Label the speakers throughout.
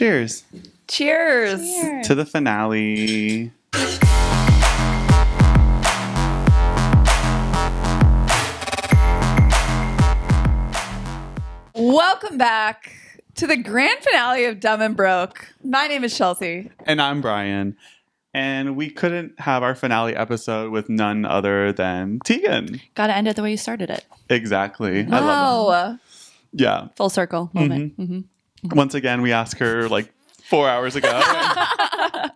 Speaker 1: Cheers.
Speaker 2: Cheers.
Speaker 3: Cheers.
Speaker 1: To the finale.
Speaker 2: Welcome back to the grand finale of Dumb and Broke. My name is Chelsea.
Speaker 1: And I'm Bryan. And we couldn't have our finale episode with none other than Tegan.
Speaker 3: Gotta end it the way you started it.
Speaker 1: Exactly. I love that. Yeah.
Speaker 3: Full circle moment.
Speaker 1: Once again, we asked her like 4 hours ago.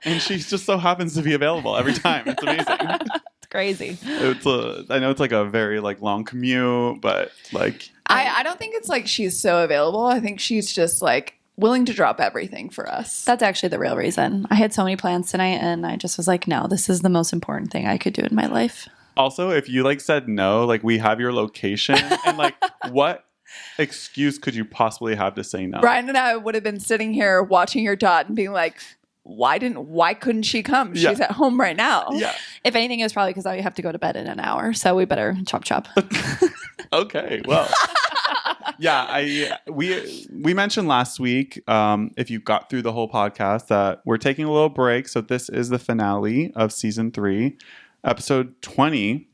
Speaker 1: And she just so happens to be available every time. It's amazing.
Speaker 3: It's crazy.
Speaker 1: I know it's like a very like long commute, but like...
Speaker 2: I don't think it's like she's so available. I think she's just like willing to drop everything for us.
Speaker 3: That's actually the real reason. I had so many plans tonight and I just was like, no, this is the most important thing I could do in my life.
Speaker 1: Also, if you like said no, like we have your location and like what excuse could you possibly have to say no?
Speaker 2: Bryan and I would have been sitting here watching your dot and being like, why couldn't she come?
Speaker 1: Yeah.
Speaker 2: She's at home right now.
Speaker 1: Yeah.
Speaker 3: If anything, it was probably because I have to go to bed in an hour. So we better chop.
Speaker 1: Okay, well. Yeah, we mentioned last week, if you got through the whole podcast, that we're taking a little break. So this is the finale of season 3, episode 20,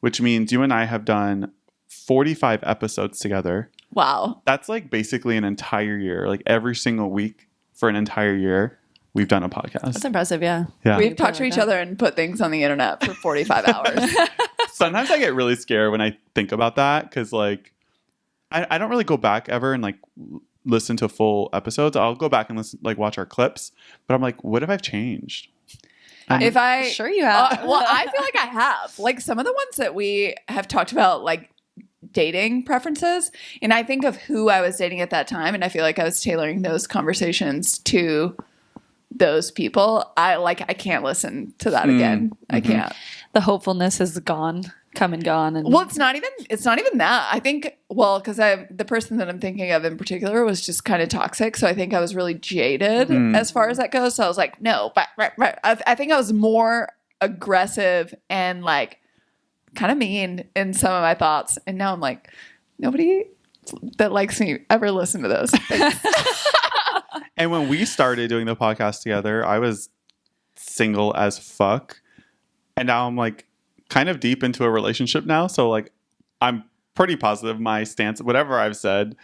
Speaker 1: which means you and I have done 45 episodes together.
Speaker 2: Wow.
Speaker 1: That's like basically an entire year. Like every single week for an entire year, we've done a podcast.
Speaker 3: That's impressive, yeah.
Speaker 2: We've talked to each other and put things on the internet for 45 hours.
Speaker 1: Sometimes I get really scared when I think about that because like I don't really go back ever and like listen to full episodes. I'll go back and listen, like watch our clips, but I'm like, what if I've changed?
Speaker 3: Sure you have.
Speaker 2: Well, I feel like I have. Like some of the ones that we have talked about, like dating preferences, and I think of who I was dating at that time, and I feel like I was tailoring those conversations to those people. I can't listen to that again. I can't.
Speaker 3: The hopefulness is gone. Come and gone. And
Speaker 2: Well, it's not even that. I think, because the person that I'm thinking of in particular was just kind of toxic. So I think I was really jaded as far as that goes. So I was like, no, but I think I was more aggressive and like kind of mean in some of my thoughts. And now I'm like, nobody that likes me ever listen to those things.
Speaker 1: And when we started doing the podcast together, I was single as fuck. And now I'm like kind of deep into a relationship now. So like I'm pretty positive my stance, whatever I've said,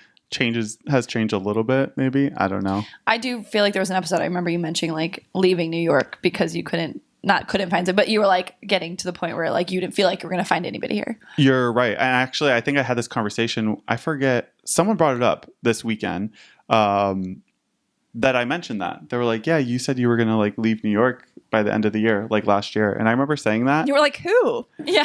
Speaker 1: has changed a little bit, maybe. I don't know.
Speaker 3: I do feel like there was an episode I remember you mentioning like leaving New York because you couldn't find it, but you were like getting to the point where like you didn't feel like you were going to find anybody here.
Speaker 1: You're right. And actually, I think I had this conversation. I forget. Someone brought it up this weekend that I mentioned that. They were like, yeah, you said you were going to like leave New York by the end of the year, like last year. And I remember saying that.
Speaker 2: You were like, who?
Speaker 3: Yeah.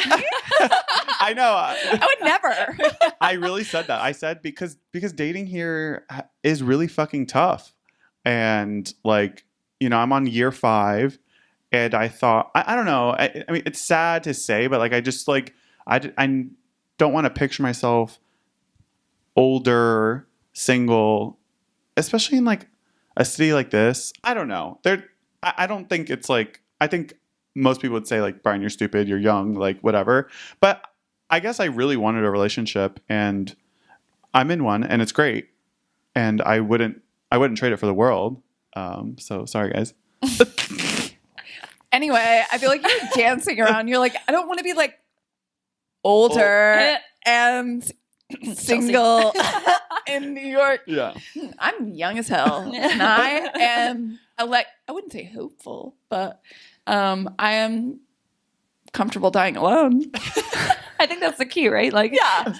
Speaker 1: I know.
Speaker 2: I would never.
Speaker 1: I really said that. I said because dating here is really fucking tough. And like, you know, I'm on year 5 and I thought, I don't know. I mean, it's sad to say, but like, I just like, I don't want to picture myself older, single, especially in like a city like this. I don't know. I don't think it's like, I think most people would say like, Bryan, you're stupid, you're young, like whatever. But I guess I really wanted a relationship and I'm in one and it's great. And I wouldn't trade it for the world. So sorry guys.
Speaker 2: Anyway, I feel like you're dancing around. You're like, I don't want to be like older and single in New York.
Speaker 1: Yeah.
Speaker 2: I'm young as hell. And I am I wouldn't say hopeful, but I am comfortable dying alone.
Speaker 3: I think that's the key, right? Like,
Speaker 2: yeah,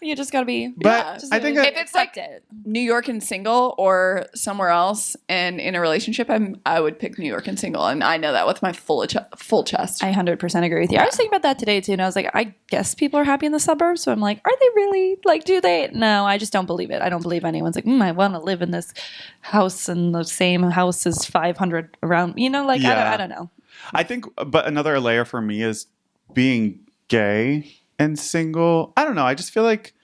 Speaker 3: you just gotta be.
Speaker 1: But I think
Speaker 2: if it's like New York and single or somewhere else and in a relationship, I would pick New York and single, and I know that with my full chest.
Speaker 3: I 100% agree with you. I was thinking about that today too, and I was like, I guess people are happy in the suburbs. So I'm like, are they really? Like, do they? No, I just don't believe it. I don't believe anyone's like, I want to live in this house and the same house as 500 around. You know, like
Speaker 1: Yeah.
Speaker 3: I don't know.
Speaker 1: I think, but another layer for me is being gay and single. I don't know. I just feel like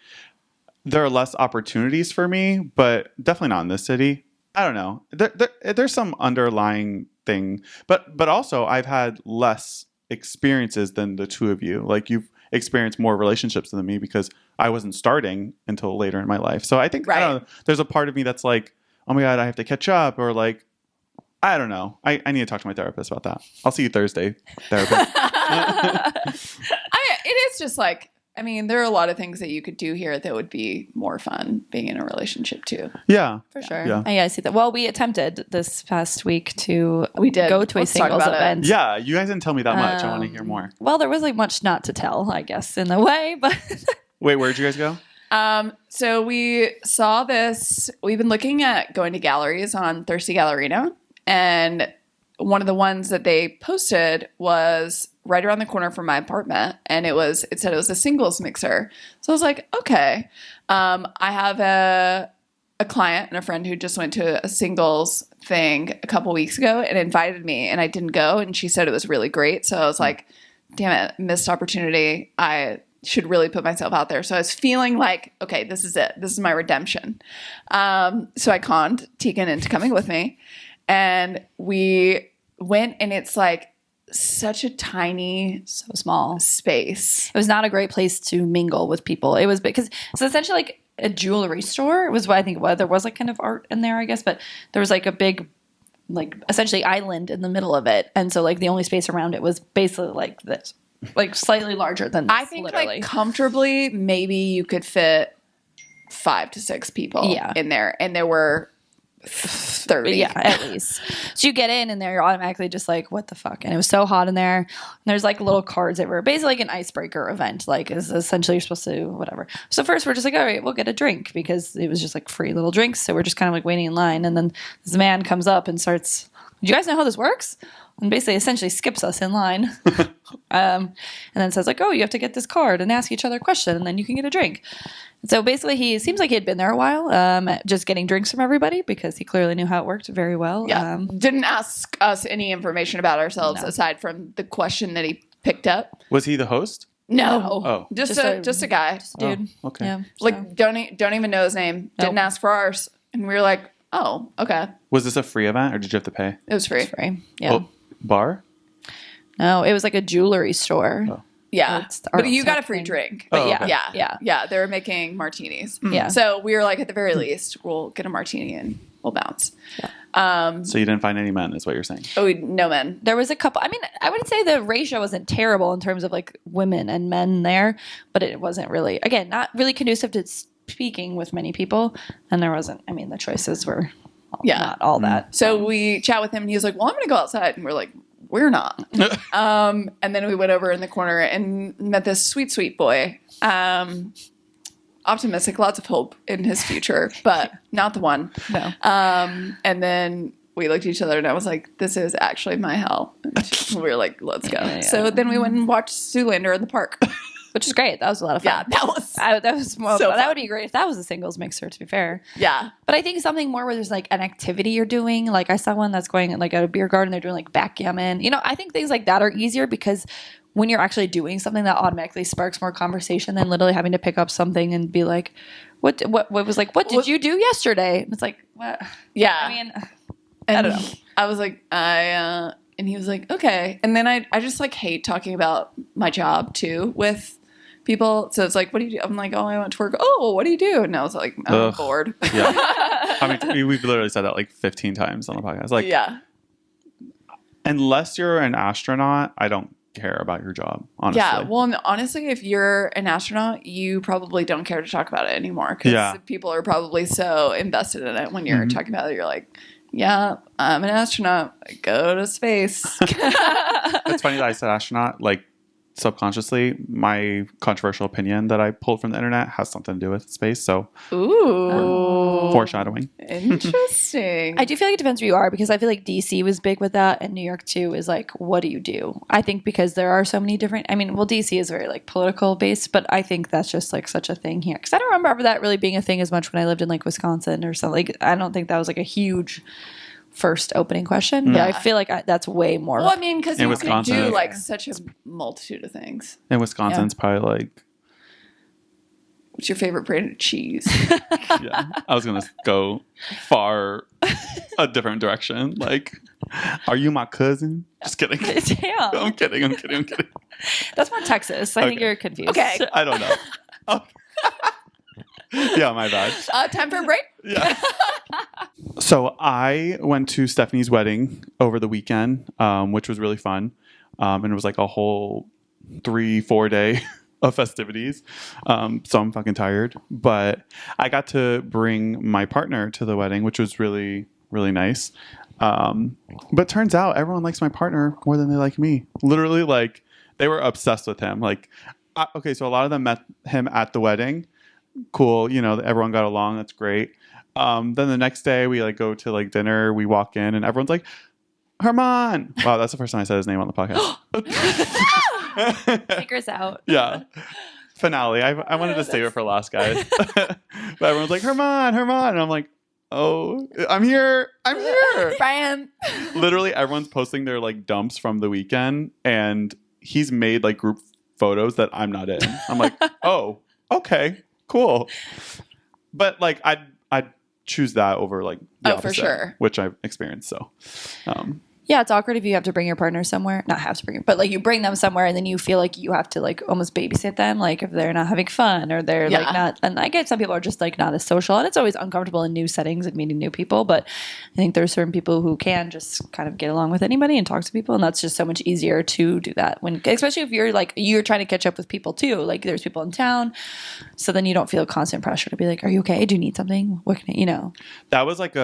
Speaker 1: there are less opportunities for me, but definitely not in this city. I don't know. There's some underlying thing, but also I've had less experiences than the two of you. Like you've experienced more relationships than me because I wasn't starting until later in my life. So I think I don't know, there's a part of me that's like, oh my God, I have to catch up, or like, I don't know. I need to talk to my therapist about that. I'll see you Thursday, therapist.
Speaker 2: It is just like, I mean, there are a lot of things that you could do here that would be more fun being in a relationship too.
Speaker 1: Yeah.
Speaker 3: For sure.
Speaker 1: Yeah.
Speaker 3: I see that. Well, we attempted this past week to
Speaker 2: We did.
Speaker 3: go to
Speaker 2: Let's
Speaker 3: a
Speaker 2: talk
Speaker 3: singles
Speaker 2: about it.
Speaker 3: event.
Speaker 1: Yeah. You guys didn't tell me that much. I want to hear more.
Speaker 3: Well, there was like much not to tell, I guess, in a way, but
Speaker 1: Wait, where'd you guys go?
Speaker 2: So we saw this. We've been looking at going to galleries on Thirsty Gallerino, and one of the ones that they posted was right around the corner from my apartment, and it said it was a singles mixer. So I was like, okay. I have a client and a friend who just went to a singles thing a couple weeks ago and invited me, and I didn't go, and she said it was really great. So I was like, damn it, missed opportunity. I should really put myself out there. So I was feeling like, okay, this is it. This is my redemption. So I conned Tegan into coming with me, and we went, and it's like such a tiny,
Speaker 3: so small
Speaker 2: space.
Speaker 3: It was not a great place to mingle with people. It was because it's essentially like a jewelry store. It was what I think there was like kind of art in there, I guess, but there was like a big, like essentially island in the middle of it. And so like the only space around it was basically like this, like slightly larger than this,
Speaker 2: I think
Speaker 3: literally.
Speaker 2: like comfortably, maybe you could fit 5 to 6 people in there. And there were 30.
Speaker 3: Yeah, at least. So you get in and you're automatically just like, what the fuck? And it was so hot in there. And there's like little cards that were basically like an icebreaker event. Like is essentially you're supposed to whatever. So first we're just like, all right, we'll get a drink because it was just like free little drinks. So we're just kind of like waiting in line. And then this man comes up and starts, do you guys know how this works? And basically essentially skips us in line. And then says like, oh, you have to get this card and ask each other a question and then you can get a drink. So basically, he seems like he had been there a while, just getting drinks from everybody because he clearly knew how it worked very well.
Speaker 2: Yeah. Didn't ask us any information about ourselves aside from the question that he picked up.
Speaker 1: Was he the host?
Speaker 2: No.
Speaker 1: Oh.
Speaker 2: Just a guy.
Speaker 3: Dude.
Speaker 1: Oh, okay.
Speaker 3: Yeah.
Speaker 2: Like, don't even know his name. Didn't ask for ours. And we were like, oh, okay.
Speaker 1: Was this a free event or did you have to pay?
Speaker 2: It was free.
Speaker 3: Free. Yeah.
Speaker 1: Oh, bar?
Speaker 3: No, it was like a jewelry store.
Speaker 1: Oh.
Speaker 2: Yeah.
Speaker 3: It's
Speaker 2: But you
Speaker 3: art
Speaker 2: got a free
Speaker 3: thing.
Speaker 2: drink.
Speaker 1: Oh,
Speaker 3: yeah.
Speaker 1: okay.
Speaker 2: Yeah. Yeah. They were making martinis.
Speaker 3: Yeah.
Speaker 2: So we were like, at the very least, we'll get a martini and we'll bounce.
Speaker 1: So you didn't find any men, is what you're saying?
Speaker 2: Oh, no men.
Speaker 3: There was a couple. I mean, I wouldn't say the ratio wasn't terrible in terms of like women and men there, but it wasn't really, again, not really conducive to speaking with many people. And there wasn't, I mean, the choices were not all that.
Speaker 2: So we chat with him and he was like, well, I'm going to go outside. And we're like, we're not. And then we went over in the corner and met this sweet, sweet boy. Optimistic, lots of hope in his future, but not the one.
Speaker 3: No.
Speaker 2: And then we looked at each other and I was like, this is actually my hell. And we were like, let's go.
Speaker 3: Yeah.
Speaker 2: So then we went and watched Zoolander in the park.
Speaker 3: Which is great. That was a lot of fun.
Speaker 2: Yeah, that was
Speaker 3: that was more,
Speaker 2: so
Speaker 3: that
Speaker 2: fun.
Speaker 3: would be great if that was a singles mixer, to be fair.
Speaker 2: Yeah.
Speaker 3: But I think something more where there's like an activity you're doing. Like I saw one that's going like at a beer garden. They're doing like backgammon. You know, I think things like that are easier because when you're actually doing something that automatically sparks more conversation than literally having to pick up something and be like, what was like, what did you do yesterday? And it's like, what?
Speaker 2: Yeah.
Speaker 3: I mean,
Speaker 2: And
Speaker 3: I don't know.
Speaker 2: I was like, and he was like, okay. And then I just like hate talking about my job too with people. So it's like, what do you do? I'm like, oh, I went to work. Oh, what do you do? And I was like, I'm
Speaker 1: Ugh.
Speaker 2: bored.
Speaker 1: Yeah. I mean, we've literally said that like 15 times on the podcast. Like,
Speaker 2: Yeah.
Speaker 1: unless you're an astronaut, I don't care about your job, honestly.
Speaker 2: Yeah. Well, and honestly, if you're an astronaut, you probably don't care to talk about it anymore because people are probably so invested in it. When you're talking about it, you're like, yeah, I'm an astronaut. I go to space.
Speaker 1: It's funny that I said astronaut, like subconsciously, my controversial opinion that I pulled from the internet has something to do with space. So
Speaker 2: Ooh.
Speaker 1: foreshadowing.
Speaker 2: Interesting.
Speaker 3: I do feel like it depends where you are because I feel like DC was big with that and New York too is like, what do you do? I think because there are so many different, I mean, well, DC is very like political based, but I think that's just like such a thing here. Because I don't remember that really being a thing as much when I lived in like Wisconsin or something. Like, I don't think that was like a huge first opening question. But
Speaker 2: Yeah.
Speaker 3: I feel like that's way more.
Speaker 2: Well, I mean, because
Speaker 1: In
Speaker 2: you could
Speaker 1: Wisconsin,
Speaker 2: do
Speaker 1: it's-
Speaker 2: like such a multitude of things.
Speaker 1: In Wisconsin, it's probably like,
Speaker 2: What's your favorite brand of cheese?
Speaker 1: yeah, I was going to go far a different direction. Like, are you my cousin? Just kidding.
Speaker 3: Damn.
Speaker 1: I'm kidding.
Speaker 3: That's more Texas. I think
Speaker 1: Okay.
Speaker 3: you're confused.
Speaker 2: Okay.
Speaker 1: I don't know. Oh. Yeah, my bad.
Speaker 2: Time for a break.
Speaker 1: Yeah. So I went to Stephanie's wedding over the weekend, which was really fun. And it was like a whole 3-4 day of festivities. So I'm fucking tired. But I got to bring my partner to the wedding, which was really, really nice. But turns out everyone likes my partner more than they like me. Literally, like, they were obsessed with him. Like, okay, so a lot of them met him at the wedding. Cool, everyone got along. That's great. Then the next day we like go to like dinner. We walk in and everyone's like, Herman. Wow, that's the first time I said his name on the podcast.
Speaker 3: Figures out.
Speaker 1: Yeah. Finale. I wanted to save it for last, guys. But everyone's like, Herman. And I'm like, oh, I'm here.
Speaker 2: Bryan.
Speaker 1: Literally everyone's posting their like dumps from the weekend and he's made like group photos that I'm not in. I'm like, oh, okay, cool. But like I'd choose that over like the opposite,
Speaker 2: for sure,
Speaker 1: which I've experienced. So
Speaker 3: Yeah, it's awkward if you have to bring your partner somewhere. Not have to bring, but like you bring them somewhere and then you feel like you have to like almost babysit them, like if they're not having fun or they're like not. And I get some people are just like not as social, and it's always uncomfortable in new settings and meeting new people. But I think there's certain people who can just kind of get along with anybody and talk to people, and that's just so much easier to do that when, especially if you're like you're trying to catch up with people too. Like there's people in town, so then you don't feel constant pressure to be like, "Are you okay? Do you need something? What can
Speaker 1: That was like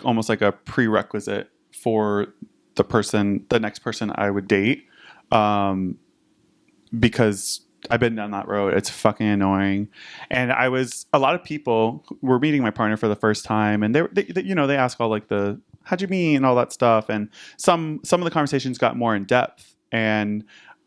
Speaker 1: almost like a prerequisite for the next person I would date, because I've been down that road. It's fucking annoying. And a lot of people were meeting my partner for the first time, and they ask all like the how'd you meet and all that stuff, and some of the conversations got more in depth, and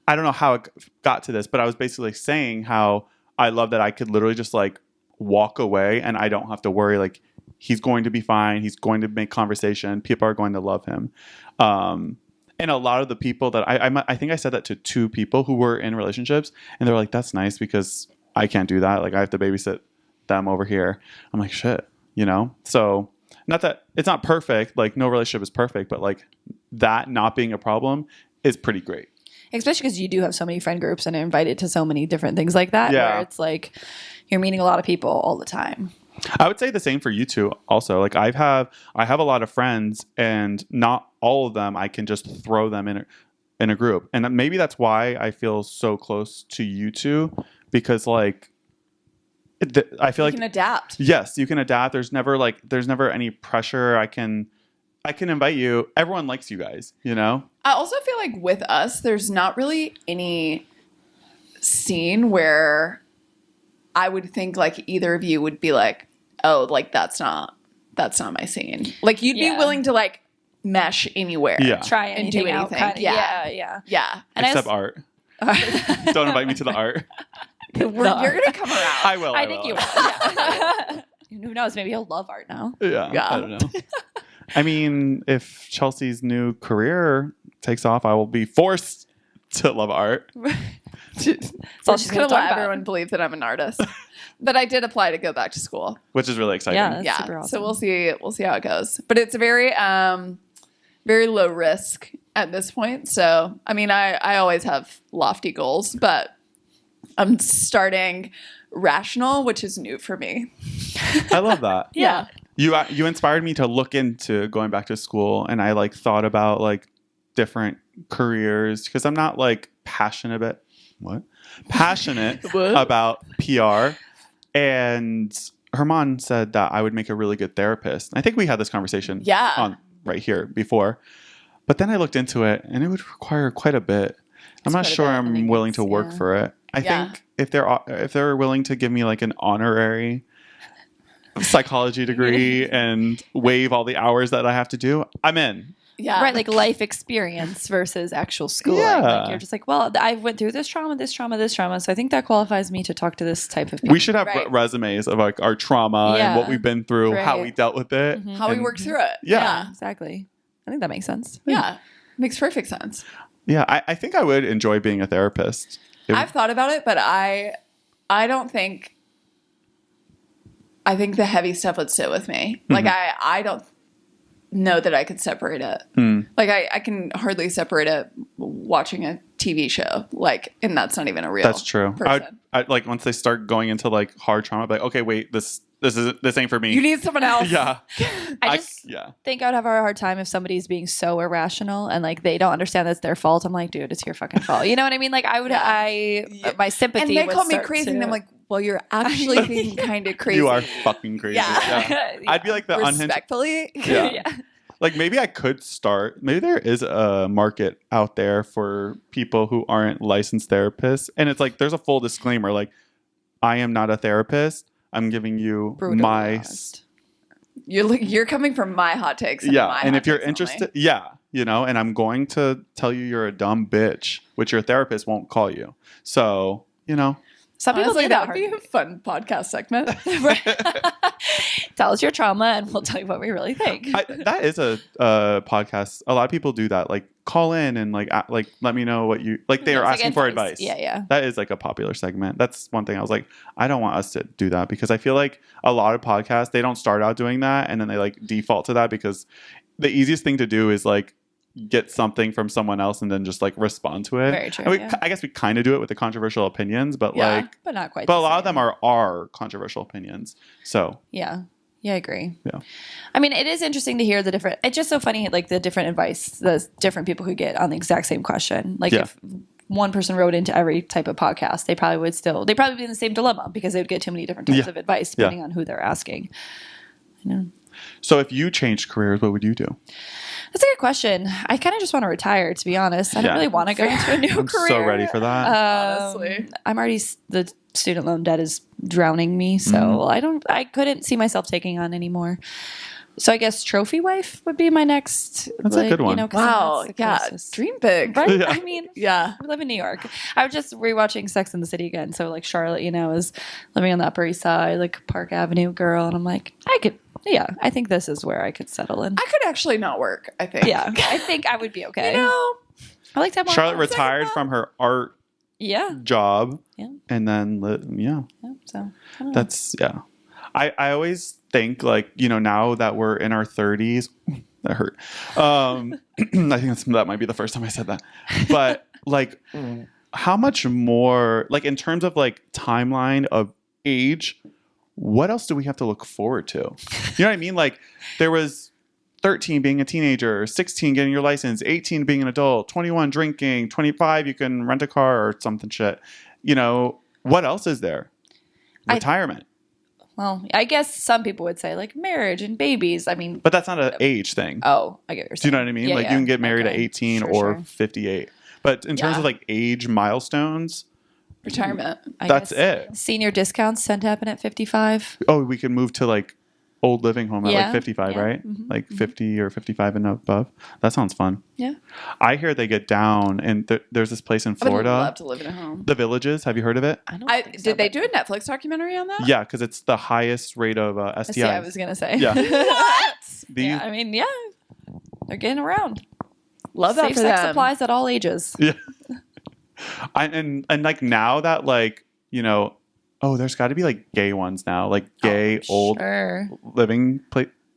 Speaker 1: I don't know how it got to this, but I was basically saying how I love that I could literally just like walk away and I don't have to worry, like he's going to be fine. He's going to make conversation. People are going to love him. And a lot of the people that I think I said that to 2 people who were in relationships, and they're like, that's nice because I can't do that. Like I have to babysit them over here. I'm like, shit, So not that it's not perfect. Like no relationship is perfect, but like that not being a problem is pretty great.
Speaker 3: especially because you do have so many friend groups and are invited to so many different things like that.
Speaker 1: Yeah.
Speaker 3: Where it's like you're meeting a lot of people all the time.
Speaker 1: I would say the same for you two also. Like I have a lot of friends, and not all of them I can just throw them in a group. And maybe that's why I feel so close to you two, because like I feel like
Speaker 2: you can adapt.
Speaker 1: Yes, you can adapt. There's never any pressure. I can invite you. Everyone likes you guys,
Speaker 2: I also feel like with us, there's not really any scene where I would think like either of you would be like, oh, like that's not my scene. Like you'd be willing to like mesh anywhere.
Speaker 1: Yeah.
Speaker 3: Try
Speaker 2: and do
Speaker 3: anything out,
Speaker 2: anything.
Speaker 3: kinda.
Speaker 2: Yeah. Yeah.
Speaker 3: And
Speaker 1: except art. Don't invite me to the art.
Speaker 2: You're gonna come around.
Speaker 1: I will.
Speaker 3: I think you will. Yeah. Who knows? Maybe he'll love art now.
Speaker 1: Yeah. I don't know. I mean, if Chelsea's new career takes off, I will be forced to love art.
Speaker 2: So I'm just gonna let everyone believe that I'm an artist. But I did apply to go back to school,
Speaker 1: which is really exciting.
Speaker 3: Yeah, that's super awesome.
Speaker 2: So we'll see how it goes. But it's very very low risk at this point. So I mean, I always have lofty goals, but I'm starting rational, which is new for me.
Speaker 1: I love that.
Speaker 3: Yeah.
Speaker 1: You inspired me to look into going back to school, and I like thought about like different careers, because I'm not like passionate about PR. And Herman said that I would make a really good therapist. I think we had this conversation on right here before. But then I looked into it, and it would require quite a bit. I'm not sure I'm willing to work for it. I think if they're willing to give me like an honorary psychology degree and waive all the hours that I have to do, I'm in.
Speaker 2: Yeah.
Speaker 3: Right, like life experience versus actual schooling.
Speaker 1: Yeah.
Speaker 3: Like you're just like, well, I went through this trauma. So I think that qualifies me to talk to this type of people.
Speaker 1: We should have resumes of like our trauma and what we've been through, how we dealt with it.
Speaker 3: Mm-hmm.
Speaker 2: How we worked through it.
Speaker 1: Yeah.
Speaker 3: Exactly. I think that makes sense.
Speaker 2: Yeah. Makes perfect sense.
Speaker 1: Yeah, I think I would enjoy being a therapist.
Speaker 2: I've thought about it, but I don't think... I think the heavy stuff would sit with me. Like, I don't know that I could separate it. Like, I can hardly separate it watching a TV show. Like, and that's not even a real
Speaker 1: That's true.
Speaker 2: person.
Speaker 1: I like once they start going into like hard trauma, I'd be like, okay, wait, this this ain't for me.
Speaker 2: You need someone else.
Speaker 1: Yeah.
Speaker 3: I just think I would have a hard time if somebody's being so irrational and like they don't understand that's their fault. I'm like, dude, it's your fucking fault. You know what I mean? Like I would, my sympathy.
Speaker 2: And they
Speaker 3: would
Speaker 2: call me
Speaker 3: start
Speaker 2: crazy,
Speaker 3: to-
Speaker 2: and I'm like, well, you're actually being kind of crazy.
Speaker 1: You are fucking crazy.
Speaker 2: Yeah.
Speaker 1: I'd be like the unhinged.
Speaker 2: Respectfully.
Speaker 1: Yeah. Like maybe I could start. Maybe there is a market out there for people who aren't licensed therapists, and it's like there's a full disclaimer. Like, I am not a therapist. I'm giving you
Speaker 3: Brutally
Speaker 1: my
Speaker 3: honest.
Speaker 2: You're coming from my hot takes. And
Speaker 1: yeah.
Speaker 2: my
Speaker 1: And
Speaker 2: hot
Speaker 1: if you're
Speaker 2: takes
Speaker 1: interested,
Speaker 2: only.
Speaker 1: and I'm going to tell you you're a dumb bitch, which your therapist won't call you. So
Speaker 3: Some people
Speaker 2: Honestly,
Speaker 3: do
Speaker 2: that
Speaker 3: that.
Speaker 2: would be a fun podcast segment.
Speaker 3: Tell us your trauma, and we'll tell you what we really think.
Speaker 1: that is a podcast. A lot of people do that. Like call in and like let me know what you like. They are
Speaker 3: It's like
Speaker 1: asking for advice.
Speaker 3: Yeah.
Speaker 1: That is like a popular segment. That's one thing I was like, I don't want us to do that because I feel like a lot of podcasts, they don't start out doing that and then they like default to that because the easiest thing to do is like get something from someone else and then just like respond to it.
Speaker 3: Very true.
Speaker 1: And
Speaker 3: Yeah.
Speaker 1: I guess we kind of do it with the controversial opinions, but
Speaker 3: But not quite.
Speaker 1: but a
Speaker 3: the
Speaker 1: lot of
Speaker 3: same.
Speaker 1: them are our controversial opinions. So
Speaker 3: Yeah. Yeah, I agree.
Speaker 1: Yeah.
Speaker 3: I mean, it is interesting to hear the different. It's just so funny, like the different advice the different people could get on the exact same question. Like if one person wrote into every type of podcast, they'd probably be in the same dilemma because they would get too many different types of advice depending on who they're asking. I know.
Speaker 1: So if you changed careers, what would you do?
Speaker 3: That's a good question. I kind of just want to retire, to be honest. I don't really want to go into a new
Speaker 1: I'm
Speaker 3: career.
Speaker 1: so ready for that.
Speaker 2: Honestly.
Speaker 3: I'm already the student loan debt is drowning me, so I couldn't see myself taking on anymore. So I guess trophy wife would be my next.
Speaker 1: That's a good one.
Speaker 3: 'cause
Speaker 2: Wow.
Speaker 3: that's the
Speaker 2: Yeah.
Speaker 3: closest.
Speaker 2: Dream big.
Speaker 3: Right?
Speaker 1: Yeah.
Speaker 3: I mean,
Speaker 2: Yeah.
Speaker 3: we live in New York. I was just rewatching Sex and the City again. So like Charlotte, is living on the Upper East Side, like Park Avenue girl, and I'm like, I think this is where I could settle in.
Speaker 2: I could actually not work, I think.
Speaker 3: Yeah, I think I would be okay.
Speaker 2: I
Speaker 3: I like to have more
Speaker 1: Charlotte
Speaker 3: fun.
Speaker 1: retired from her art
Speaker 3: Yeah,
Speaker 1: job.
Speaker 3: Yeah.
Speaker 1: And then,
Speaker 3: so I don't know.
Speaker 1: that's, I always think like, now that we're in our 30s, that hurt. I think that might be the first time I said that. But like, how much more, like in terms of like timeline of age, what else do we have to look forward to? You know what I mean? Like there was 13 being a teenager, 16 getting your license, 18 being an adult, 21 drinking, 25 you can rent a car or something shit. What else is there? Retirement.
Speaker 3: Well, I guess some people would say like marriage and babies. I mean,
Speaker 1: But that's not an age thing.
Speaker 3: oh, I get what you're
Speaker 1: Do you
Speaker 3: saying.
Speaker 1: know what I mean?
Speaker 3: Yeah,
Speaker 1: like
Speaker 3: yeah.
Speaker 1: you can get married at
Speaker 3: Okay.
Speaker 1: 18
Speaker 3: Sure,
Speaker 1: or
Speaker 3: sure.
Speaker 1: 58. But in terms
Speaker 2: Yeah.
Speaker 1: of like age milestones,
Speaker 2: Retirement.
Speaker 3: I
Speaker 1: that's
Speaker 3: guess
Speaker 1: it.
Speaker 3: Senior discounts tend to happen at 55.
Speaker 1: Oh, we can move to like old living home at
Speaker 3: Yeah,
Speaker 1: like 55,
Speaker 3: yeah,
Speaker 1: right?
Speaker 3: mhm,
Speaker 1: Like 50 or 55 and above. That sounds fun.
Speaker 3: Yeah.
Speaker 1: I hear they get down, and there's this place in
Speaker 2: I would
Speaker 1: Florida,
Speaker 2: love to live in a home.
Speaker 1: The Villages. Have you heard of it?
Speaker 3: I don't think so,
Speaker 2: Did they
Speaker 3: but-
Speaker 2: do a Netflix documentary on that?
Speaker 1: Yeah, because it's the highest rate of STIs.
Speaker 3: See, I was gonna say.
Speaker 1: Yeah.
Speaker 2: What?
Speaker 1: These-
Speaker 3: Yeah, I mean, yeah, they're getting around.
Speaker 2: Love that
Speaker 3: Safe
Speaker 2: for
Speaker 3: sex
Speaker 2: them.
Speaker 3: applies at all ages.
Speaker 1: Yeah. And like now that like, there's got to be like gay ones now, like gay old
Speaker 3: Sure.
Speaker 1: living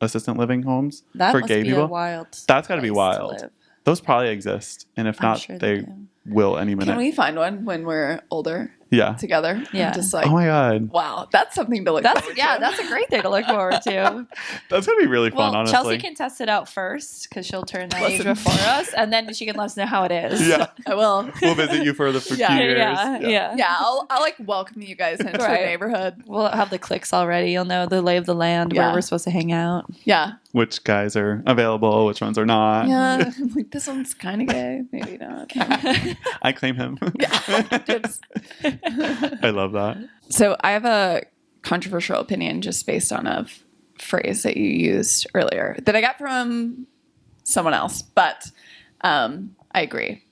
Speaker 1: assistant living homes
Speaker 3: That
Speaker 1: for
Speaker 3: must
Speaker 1: gay
Speaker 3: be
Speaker 1: people.
Speaker 3: a wild.
Speaker 1: That's got to be
Speaker 3: place
Speaker 1: wild.
Speaker 3: live.
Speaker 1: Those probably exist, and if
Speaker 3: I'm
Speaker 1: not,
Speaker 3: sure
Speaker 1: they
Speaker 3: do.
Speaker 1: will any minute.
Speaker 2: Can we find one when we're older
Speaker 1: Yeah.
Speaker 2: together?
Speaker 3: Yeah.
Speaker 2: And just like,
Speaker 1: Oh my god,
Speaker 2: wow, that's something to look
Speaker 3: That's
Speaker 2: forward
Speaker 3: yeah,
Speaker 2: to.
Speaker 3: that's a great thing to look forward to.
Speaker 1: that's gonna be really fun.
Speaker 3: Well,
Speaker 1: Honestly,
Speaker 3: Chelsea can test it out first because she'll turn that age
Speaker 2: Listen.
Speaker 3: before us, and then she can let us know how it is.
Speaker 1: Yeah,
Speaker 2: I will.
Speaker 1: we'll visit you for the few
Speaker 3: yeah,
Speaker 1: years.
Speaker 3: yeah.
Speaker 2: Yeah, I'll like welcome you guys into
Speaker 3: Right.
Speaker 2: the neighborhood.
Speaker 3: We'll have the clicks already. You'll know the lay of the land where
Speaker 2: Yeah.
Speaker 3: we're supposed to hang out.
Speaker 2: Yeah.
Speaker 1: Which guys are available? Which ones are not?
Speaker 2: Yeah. I'm like, this one's kind of gay. Maybe not.
Speaker 1: I claim him.
Speaker 2: Dibs.
Speaker 1: I love that.
Speaker 2: So I have a controversial opinion just based on a phrase that you used earlier that I got from someone else, but I agree.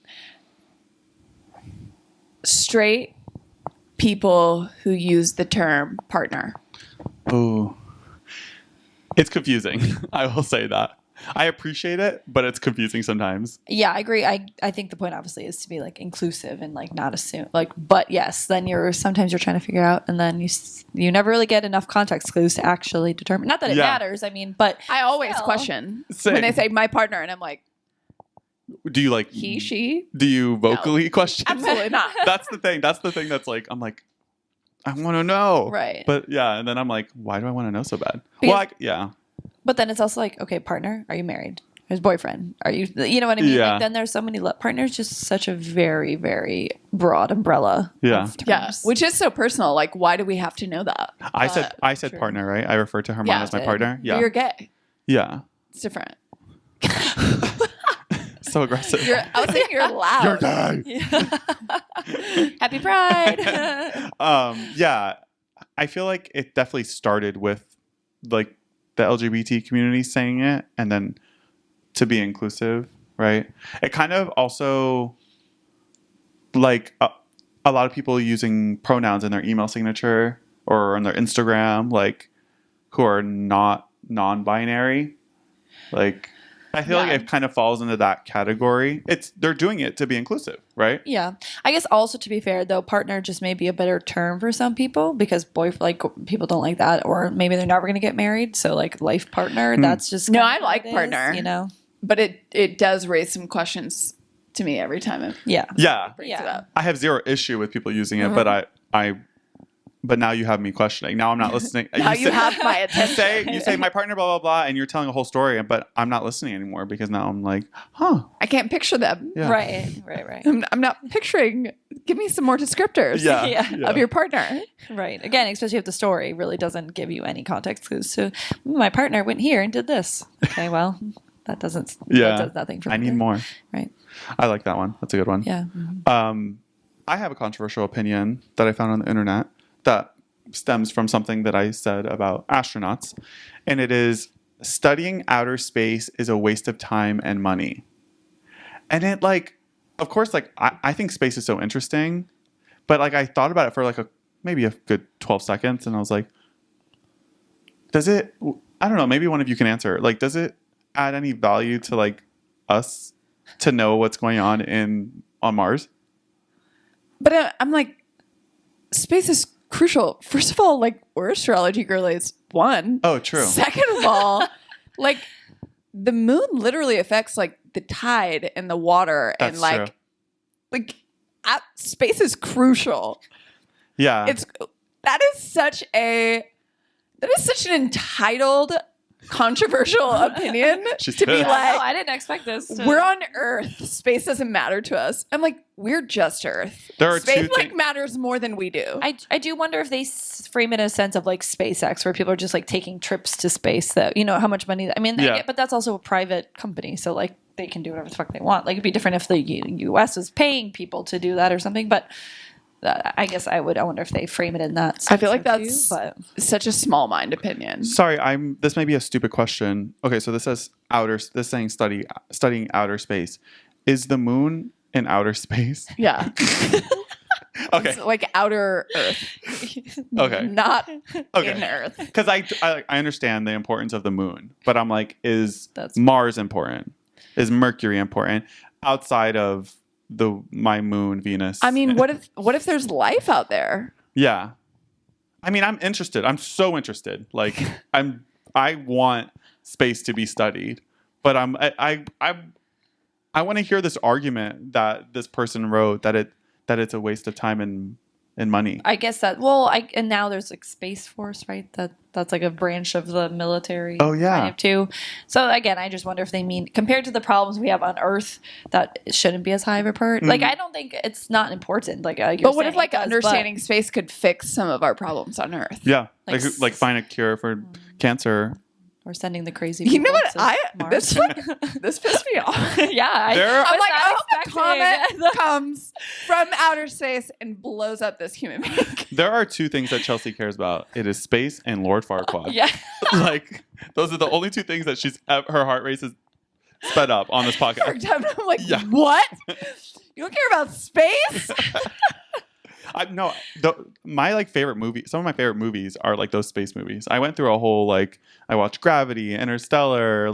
Speaker 2: Straight people who use the term partner.
Speaker 1: Oh, it's confusing. I will say that. I appreciate it, but it's confusing sometimes.
Speaker 3: Yeah, I agree. I think the point obviously is to be like inclusive and like not assume like, but yes, then sometimes you're trying to figure out, and then you never really get enough context clues to actually determine. Not that it
Speaker 1: Yeah.
Speaker 3: matters. I mean, but
Speaker 2: I always
Speaker 3: Still.
Speaker 2: question
Speaker 1: Same.
Speaker 2: when they say my partner, and I'm like,
Speaker 1: Do you like
Speaker 2: he, she?
Speaker 1: Do you vocally question?
Speaker 2: Absolutely not.
Speaker 1: That's the thing. That's the thing that's like, I'm like, I want to know.
Speaker 3: Right.
Speaker 1: But yeah, and then I'm like, why do I want to know so bad?
Speaker 3: Because-
Speaker 1: Yeah.
Speaker 3: But then it's also like, okay, partner, are you married? His boyfriend, are you? You know what I mean?
Speaker 1: Yeah.
Speaker 3: Like, then there's so many partners. Just such a very, very broad umbrella.
Speaker 1: Yeah.
Speaker 3: of
Speaker 2: Yeah,
Speaker 3: terms.
Speaker 2: which is so personal. Like, why do we have to know that?
Speaker 1: I said
Speaker 3: true.
Speaker 1: partner, right? I referred to Hermione
Speaker 2: Yeah,
Speaker 1: as my
Speaker 3: did.
Speaker 1: partner.
Speaker 2: But
Speaker 1: Yeah.
Speaker 2: you're gay.
Speaker 1: Yeah.
Speaker 2: It's different.
Speaker 1: So aggressive.
Speaker 2: I was saying you're loud.
Speaker 1: gay.
Speaker 3: Happy Pride.
Speaker 1: Yeah. I feel like it definitely started with like the LGBT community saying it, and then to be inclusive, right? It kind of also like a lot of people using pronouns in their email signature or on their Instagram, like who are not non-binary. Like I feel like
Speaker 2: Yeah.
Speaker 1: it kind of falls into that category. They're doing it to be inclusive, right?
Speaker 3: Yeah, I guess also to be fair though, partner just may be a better term for some people because people don't like that, or maybe they're never going to get married. So like life partner, that's just
Speaker 2: No,
Speaker 3: kind
Speaker 2: I
Speaker 3: of
Speaker 2: like
Speaker 3: what it is,
Speaker 2: partner.
Speaker 3: You know,
Speaker 2: But it does raise some questions to me every time it
Speaker 3: yeah,
Speaker 1: Yeah.
Speaker 2: brings it
Speaker 3: Yeah.
Speaker 2: up.
Speaker 1: I have zero issue with people using it,
Speaker 2: Mhm.
Speaker 1: but but now you have me questioning. Now I'm not listening.
Speaker 2: Now you have my
Speaker 1: you
Speaker 2: attention.
Speaker 1: say my partner blah blah blah, and you're telling a whole story, but I'm not listening anymore because now I'm like, huh?
Speaker 2: I can't picture them.
Speaker 1: Yeah.
Speaker 3: right.
Speaker 2: I'm not picturing. Give me some more descriptors
Speaker 1: Yeah.
Speaker 3: Yeah.
Speaker 2: of your partner.
Speaker 3: Right. Again, especially if the story really doesn't give you any context. So my partner went here and did this. Okay, well, that does nothing for me.
Speaker 1: I need more.
Speaker 3: Right.
Speaker 1: I like that one. That's a good one.
Speaker 3: Yeah.
Speaker 1: I have a controversial opinion that I found on the internet that stems from something that I said about astronauts, and it is studying outer space is a waste of time and money. And it of course, I think space is so interesting, but I thought about it for maybe a good 12 seconds, and I was like, does it? I don't know. Maybe one of you can answer. Does it add any value to us to know what's going on Mars?
Speaker 2: But I'm like, space is crucial. First of all, we're astrology girlies. One.
Speaker 1: Oh, true.
Speaker 2: Second of all, the moon literally affects the tide and the water,
Speaker 1: That's
Speaker 2: and
Speaker 1: true.
Speaker 2: space is crucial.
Speaker 1: Yeah.
Speaker 2: That is such an entitled, controversial opinion
Speaker 1: She's
Speaker 2: to be
Speaker 1: pissed.
Speaker 3: Oh, I didn't expect this.
Speaker 2: we're on Earth. Space doesn't matter to us. I'm like, we're just Earth.
Speaker 1: There are
Speaker 2: Space
Speaker 1: two things.
Speaker 2: matters more than we do.
Speaker 3: I do wonder if they frame it in a sense of SpaceX, where people are just taking trips to space. That how much money. I mean,
Speaker 1: Yeah.
Speaker 3: but that's also a private company, so they can do whatever the fuck they want. It'd be different if the U.S. was paying people to do that or something. But I guess I wonder if they frame it in that.
Speaker 2: I feel like
Speaker 3: sense,
Speaker 2: that's
Speaker 3: but
Speaker 2: such a small mind opinion.
Speaker 1: Sorry, this may be a stupid question. Okay, so this says this saying studying outer space. Is the moon in outer space?
Speaker 2: Yeah.
Speaker 1: Okay.
Speaker 2: It's like outer Earth,
Speaker 1: Okay.
Speaker 2: not
Speaker 1: Okay.
Speaker 2: in Earth.
Speaker 1: Because I understand the importance of the moon, but I'm like, is
Speaker 3: That's-
Speaker 1: Mars important? Is Mercury important outside of my moon, Venus?
Speaker 2: I mean, what if there's life out there?
Speaker 1: Yeah. I mean, I'm interested. I'm so interested. I want space to be studied, but I want to hear this argument that this person wrote that it's a waste of time and money.
Speaker 3: I guess that and now there's Space Force, right? That's a branch of the military.
Speaker 1: Oh, yeah.
Speaker 3: kind of too. So again, I just wonder if they mean compared to the problems we have on Earth, that it shouldn't be as high of a part. I don't think it's not important.
Speaker 2: But what if understanding space could fix some of our problems on Earth?
Speaker 1: Yeah,
Speaker 3: Like
Speaker 1: find a cure for cancer.
Speaker 3: or sending the crazy.
Speaker 2: You know
Speaker 3: people
Speaker 2: what?
Speaker 3: to Mars.
Speaker 2: This pissed me off.
Speaker 3: yeah,
Speaker 2: I'm like, I
Speaker 3: not
Speaker 2: hope a
Speaker 3: expecting-
Speaker 2: comet comes from outer space and blows up this human being.
Speaker 1: There are two things that Chelsea cares about. It is space and Lord Farquaad.
Speaker 3: Yeah.
Speaker 1: Those are the only two things that her heart rate is sped up on this podcast.
Speaker 2: I'm like,
Speaker 1: Yeah.
Speaker 2: what? You don't care about space?
Speaker 1: My favorite movie. Some of my favorite movies are those space movies. I went through a whole I watched Gravity, Interstellar.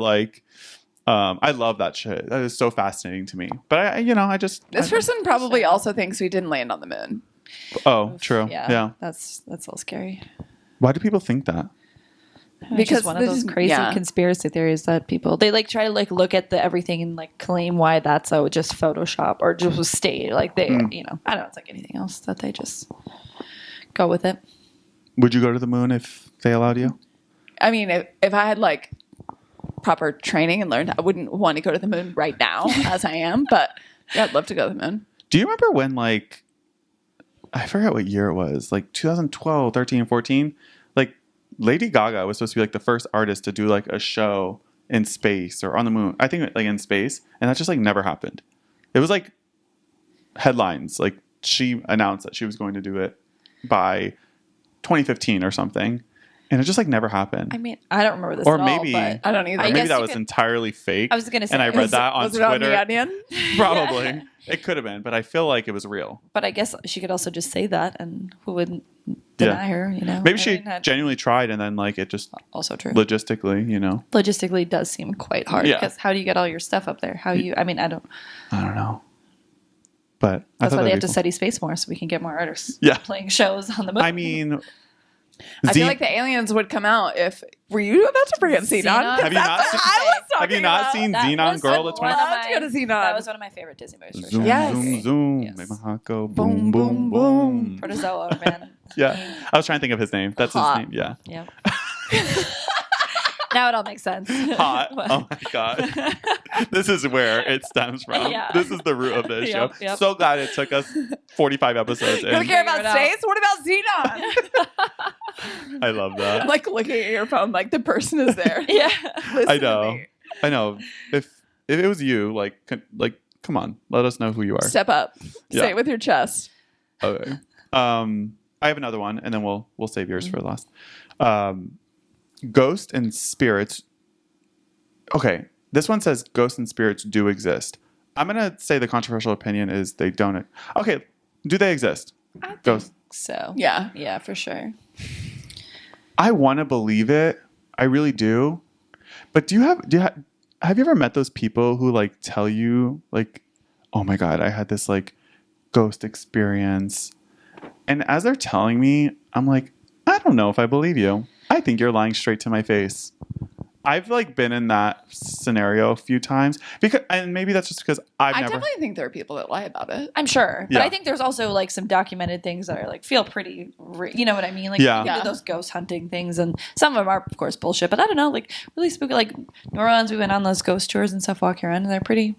Speaker 1: I love that shit. That is so fascinating to me. But I just
Speaker 2: This person probably also thinks we didn't land on the moon.
Speaker 1: Oh, true. Yeah.
Speaker 3: That's all scary.
Speaker 1: Why do people think that?
Speaker 3: Because
Speaker 2: Because
Speaker 3: one of those
Speaker 2: this-
Speaker 3: crazy
Speaker 2: yeah.
Speaker 3: conspiracy theories that people they try to look at everything and claim why that's just Photoshop or just staged. I don't know, it's like anything else that they just go with it.
Speaker 1: Would you go to the moon if they allowed you?
Speaker 2: I mean, if I had like proper training and learned, I wouldn't want to go to the moon right now as I am, but yeah, I'd love to go to the moon.
Speaker 1: Do you remember when, like, I forget what year it was, like 2012, 13, 14, like Lady Gaga was supposed to be like the first artist to do like a show in space or on the moon. I think like in space, and that just like never happened. It was like headlines, like she announced that she was going to do it by 2015 or something, and it just like never happened.
Speaker 3: I mean, I don't remember this
Speaker 1: Or
Speaker 3: at
Speaker 1: maybe-
Speaker 3: all, but
Speaker 2: I don't either.
Speaker 1: Or
Speaker 3: I
Speaker 1: maybe
Speaker 3: guess
Speaker 1: that
Speaker 3: you
Speaker 1: was
Speaker 3: could-
Speaker 1: entirely fake.
Speaker 3: I was going to say.
Speaker 1: and I read that on
Speaker 2: was it on
Speaker 1: Twitter.
Speaker 2: The Onion?
Speaker 1: Probably. It could have been, but I feel like it was real.
Speaker 3: But I guess she could also just say that, and who wouldn't deny her, you know?
Speaker 1: Maybe
Speaker 3: I
Speaker 1: she
Speaker 3: mean, that-
Speaker 1: genuinely tried, and then like it just
Speaker 3: also true.
Speaker 1: logistically, you know.
Speaker 3: Logistically does seem quite hard
Speaker 1: Yeah.
Speaker 3: because how do you get all your stuff up there? I mean, I don't.
Speaker 1: I don't know. But I
Speaker 3: That's
Speaker 1: thought
Speaker 3: why they
Speaker 1: that'd
Speaker 3: have
Speaker 1: be
Speaker 3: to
Speaker 1: cool.
Speaker 3: study space more so we can get more artists
Speaker 1: Yeah.
Speaker 3: playing shows on the moon.
Speaker 1: I mean,
Speaker 2: I feel like the aliens would come out if. Were you about to bring up Xenon?
Speaker 3: Xenon?
Speaker 1: Have you not
Speaker 2: That's
Speaker 1: seen-
Speaker 2: what I was
Speaker 1: have you
Speaker 2: talking
Speaker 1: not
Speaker 2: about.
Speaker 1: seen
Speaker 3: That
Speaker 1: Xenon
Speaker 3: was
Speaker 1: Girl
Speaker 3: one
Speaker 1: the
Speaker 3: of
Speaker 1: 20?
Speaker 2: I'd love to go to Xenon.
Speaker 3: That was one of my favorite Disney movies for
Speaker 1: Zoom,
Speaker 3: sure.
Speaker 2: Yes.
Speaker 1: zoom, zoom.
Speaker 3: Yes.
Speaker 1: Make my heart go
Speaker 2: Boom,
Speaker 1: boom, boom,
Speaker 2: boom,
Speaker 1: boom.
Speaker 3: Protozoa, man.
Speaker 1: Yeah. I was trying to think of his name. That's
Speaker 2: Hot.
Speaker 1: his name. Yeah.
Speaker 3: Yep. Now it all makes sense.
Speaker 1: Hot. Oh my God. This is where it stems from.
Speaker 3: Yeah.
Speaker 1: This is the root of this show.
Speaker 3: Yep.
Speaker 1: So glad it took us 45 episodes
Speaker 2: You don't
Speaker 1: in.
Speaker 2: care about
Speaker 3: Figure it out.
Speaker 2: space? What about Xenon?
Speaker 1: I love that.
Speaker 2: I'm like looking at your phone, like the person is there.
Speaker 3: Yeah.
Speaker 2: Listen
Speaker 1: I
Speaker 2: to
Speaker 1: know.
Speaker 2: me.
Speaker 1: I know. If it was you, like come on, let us know who you are.
Speaker 2: Step up.
Speaker 1: Yeah.
Speaker 2: Say it with your chest.
Speaker 1: Okay. I have another one, and then we'll save yours for last. Ghost and spirits. Okay, this one says ghosts and spirits do exist. I'm gonna say the controversial opinion is they don't. Okay, do they exist? Ghosts.
Speaker 3: So
Speaker 2: Yeah.
Speaker 3: yeah, for sure.
Speaker 1: I want to believe it. I really do. But have you ever met those people who like tell you like, oh my God, I had this like ghost experience. And as they're telling me, I'm like, I don't know if I believe you. I think you're lying straight to my face. I've like been in that scenario a few times and maybe that's just because
Speaker 2: I
Speaker 1: I've never.
Speaker 2: definitely think there are people that lie about it.
Speaker 3: I'm sure, but
Speaker 1: Yeah.
Speaker 3: I think there's also like some documented things that are like feel pretty, you know what I mean? Like
Speaker 1: Yeah.
Speaker 3: you do
Speaker 2: Yeah.
Speaker 3: those ghost hunting things, and some of them are of course bullshit. But I don't know, like really spooky. Like New Orleans, we went on those ghost tours and stuff, walking around, and they're pretty,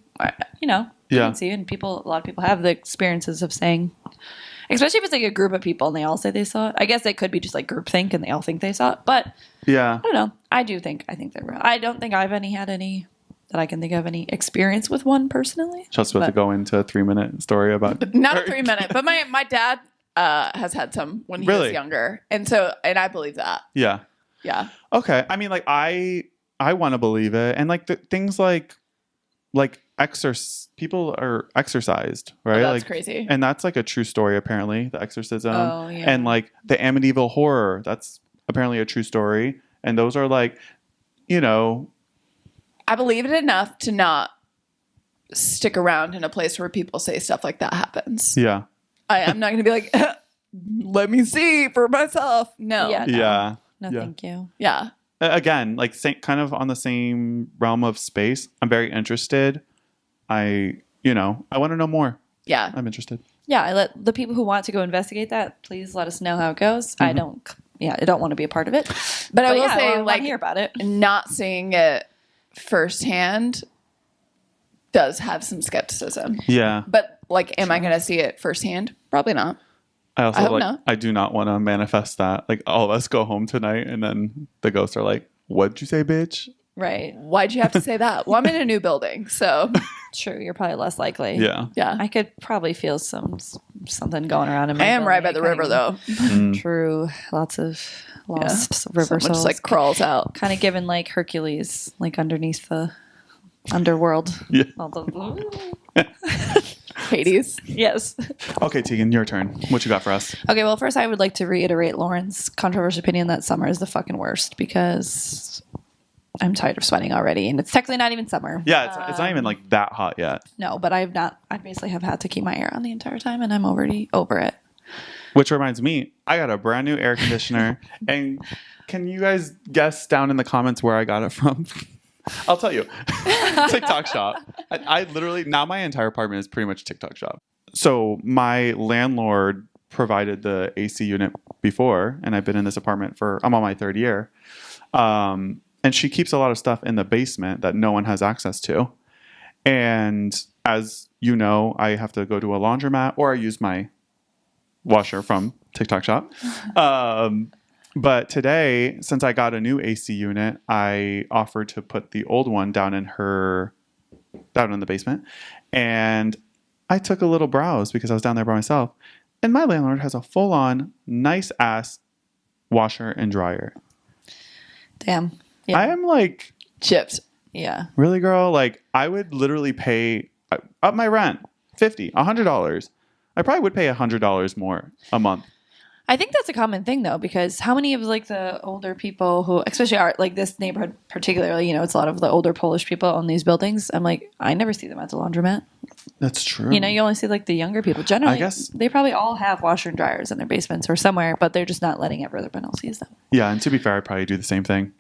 Speaker 3: you know, you
Speaker 1: Yeah.
Speaker 3: can see. And a lot of people have the experiences of saying, especially if it's like a group of people and they all say they saw it. I guess it could be just like groupthink and they all think they saw it, but.
Speaker 1: Yeah.
Speaker 3: I don't know. I think they're real. I don't think I've had any that I can think of any experience with one personally.
Speaker 1: Just about to
Speaker 3: But-
Speaker 1: go into a 3-minute story about.
Speaker 2: Not a 3-minute, but my dad has had some when he
Speaker 1: Really?
Speaker 2: was younger. And I believe that.
Speaker 1: Yeah.
Speaker 2: Yeah.
Speaker 1: Okay. I mean, like I want to believe it, and like the things like people are exorcised, right?
Speaker 2: Oh, that's
Speaker 1: like,
Speaker 2: crazy.
Speaker 1: and that's like a true story apparently. The exorcism,
Speaker 3: Oh, yeah.
Speaker 1: and like the Amityville horror. That's apparently a true story, and those are like, you know,
Speaker 2: I believe it enough to not stick around in a place where people say stuff like that happens.
Speaker 1: yeah,
Speaker 2: I'm not going to be like, let me see for myself. No.
Speaker 3: Yeah. No.
Speaker 1: yeah.
Speaker 3: No,
Speaker 1: Yeah.
Speaker 3: thank you.
Speaker 2: Yeah.
Speaker 1: Again, like kind of on the same realm of space. I'm very interested. I want to know more.
Speaker 2: Yeah.
Speaker 1: I'm interested.
Speaker 3: Yeah, I let the people who want to go investigate that. Please let us know how it goes. I don't want to be a part of it.
Speaker 2: But I will
Speaker 3: yeah,
Speaker 2: say,
Speaker 3: I wanna
Speaker 2: like,
Speaker 3: hear about it.
Speaker 2: not seeing it firsthand does have some skepticism.
Speaker 1: Yeah.
Speaker 2: But like, am I going to see it firsthand? Probably not.
Speaker 1: I also
Speaker 2: I hope
Speaker 1: like.
Speaker 2: not.
Speaker 1: I do not want to manifest that. Like all of us go home tonight, and then the ghosts are like, "What'd you say, bitch?"
Speaker 3: Right.
Speaker 2: Why'd you have to say that? Well, I'm in a new building, so
Speaker 3: True. You're probably less likely.
Speaker 1: Yeah.
Speaker 2: yeah.
Speaker 3: I could probably feel something going around in
Speaker 2: I
Speaker 3: my
Speaker 2: am right by
Speaker 3: belly,
Speaker 2: the
Speaker 3: kind
Speaker 2: river,
Speaker 3: of-
Speaker 2: though.
Speaker 3: True. Lots of lost river
Speaker 2: Someone just
Speaker 3: souls.
Speaker 2: like crawls out.
Speaker 3: Kind of given like Hercules, like underneath the underworld.
Speaker 1: Yeah.
Speaker 3: All the-
Speaker 2: Hades.
Speaker 3: yes.
Speaker 1: Okay, Tegan, your turn. What you got for us?
Speaker 3: Okay, well, first I would like to reiterate Lauren's controversial opinion that summer is the fucking worst because I'm tired of sweating already, and it's technically not even summer.
Speaker 1: Yeah, it's not even like that hot yet.
Speaker 3: No, but I basically have had to keep my air on the entire time, and I'm already over it.
Speaker 1: Which reminds me, I got a brand new air conditioner, and can you guys guess down in the comments where I got it from? I'll tell you. TikTok shop. I literally, now my entire apartment is pretty much TikTok shop. So my landlord provided the AC unit before, and I've been in this apartment I'm on my third year. And she keeps a lot of stuff in the basement that no one has access to. And as you know, I have to go to a laundromat or I use my washer from TikTok Shop. But today, since I got a new AC unit, I offered to put the old one down in the basement. And I took a little browse because I was down there by myself. And my landlord has a full-on, nice-ass washer and dryer.
Speaker 3: Damn. Yeah.
Speaker 1: I am like,
Speaker 2: Chips.
Speaker 3: Yeah.
Speaker 1: really, girl? Like, I would literally pay up my rent, $50, $100. I probably would pay $100 more a month.
Speaker 3: I think that's a common thing though, because how many of like the older people who, especially our like this neighborhood particularly, it's a lot of the older Polish people own these buildings. I'm like, I never see them at the laundromat.
Speaker 1: That's true.
Speaker 3: You only see like the younger people. Generally,
Speaker 1: I guess
Speaker 3: they probably all have washer and dryers in their basements or somewhere, but they're just not letting everyone else use them.
Speaker 1: Yeah, and to be fair, I'd probably do the same thing.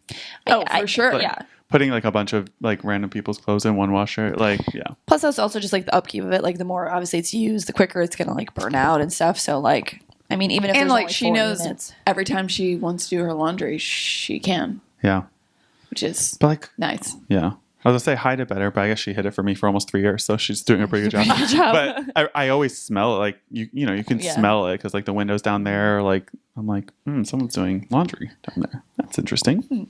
Speaker 2: Oh, for sure.
Speaker 1: Like,
Speaker 3: Yeah.
Speaker 1: putting like a bunch of like random people's clothes in one washer, like, yeah.
Speaker 3: Plus, that's also just like the upkeep of it. Like the more obviously it's used, the quicker it's gonna like burn out and stuff. So like, I mean, even if
Speaker 2: And
Speaker 3: there's
Speaker 2: like
Speaker 3: only
Speaker 2: she
Speaker 3: 4
Speaker 2: knows
Speaker 3: units.
Speaker 2: every time she wants to do her laundry, she can,
Speaker 1: Yeah.
Speaker 2: which is
Speaker 1: But like,
Speaker 2: nice.
Speaker 1: yeah. I was gonna say hide it better, but I guess she hid it for me for almost 3 years, so she's doing a pretty good job.
Speaker 3: Good job.
Speaker 1: But I always smell it, like you can
Speaker 3: Yeah.
Speaker 1: smell it because like the windows down there, like I'm like, someone's doing laundry down there. That's interesting.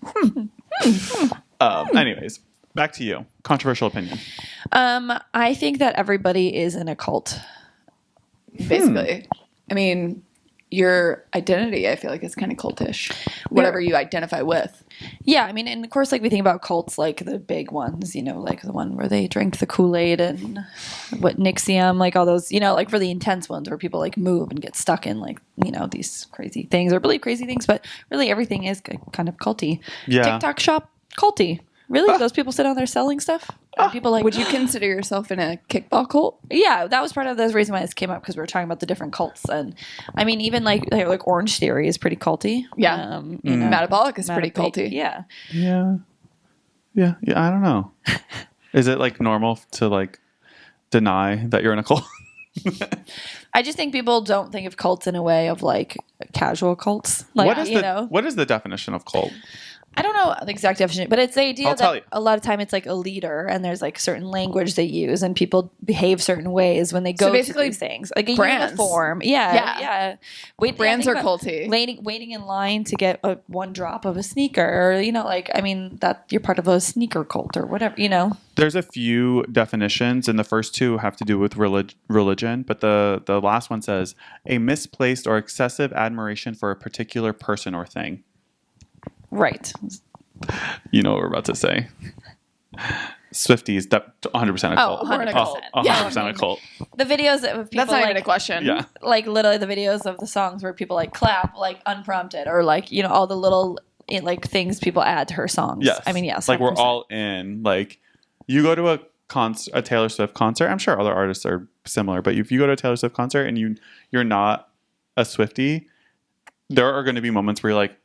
Speaker 1: Anyways, back to you. Controversial opinion.
Speaker 3: I think that everybody is in a cult.
Speaker 2: Basically. I mean, your identity, I feel like, is kind of cultish. Whatever you identify with.
Speaker 3: Yeah, I mean, and of course, like we think about cults, like the big ones, like the one where they drink the Kool-Aid and what Nixium, like all those, like for the intense ones where people like move and get stuck in like, these crazy things or believe crazy things, but really everything is kind of culty.
Speaker 1: Yeah.
Speaker 3: TikTok shop, culty. Really? Those people sit on there selling stuff? And people like,
Speaker 2: Would you consider yourself in a kickball cult?
Speaker 3: yeah, that was part of the reason why this came up because we were talking about the different cults. And I mean, even like Orange Theory is pretty culty.
Speaker 2: Yeah. Metabolic is pretty culty.
Speaker 3: Yeah.
Speaker 1: Yeah. I don't know. Is it like normal to like deny that you're in a cult?
Speaker 3: I just think people don't think of cults in a way of like casual cults. Like,
Speaker 1: what is the definition of cult?
Speaker 3: I don't know the exact definition, but it's the idea
Speaker 1: I'll tell
Speaker 3: that
Speaker 1: you.
Speaker 3: a lot of time it's like a leader and there's like certain language they use and people behave certain ways when they go
Speaker 2: basically
Speaker 3: to these things. Like a
Speaker 2: brands.
Speaker 3: uniform. Yeah.
Speaker 2: Brands are
Speaker 3: think about
Speaker 2: culty.
Speaker 3: Waiting in line to get one drop of a sneaker or, that you're part of a sneaker cult or whatever,
Speaker 1: There's a few definitions, and the first two have to do with religion, but the last one says a misplaced or excessive admiration for a particular person or thing.
Speaker 3: Right.
Speaker 1: You know what we're about to say. Swifties, 100% a cult.
Speaker 2: we're in a cult.
Speaker 1: 100% a cult.
Speaker 3: The videos of people
Speaker 2: That's not
Speaker 3: like,
Speaker 2: even a question.
Speaker 1: Yeah.
Speaker 3: like literally the videos of the songs where people like clap like unprompted or like all the little like things people add to her songs.
Speaker 1: Yes.
Speaker 3: I mean, yes.
Speaker 1: Like we're
Speaker 3: 100%.
Speaker 1: all in. Like you go to a Taylor Swift concert. I'm sure other artists are similar, but if you go to a Taylor Swift concert and you're not a Swiftie, there are going to be moments where you're like,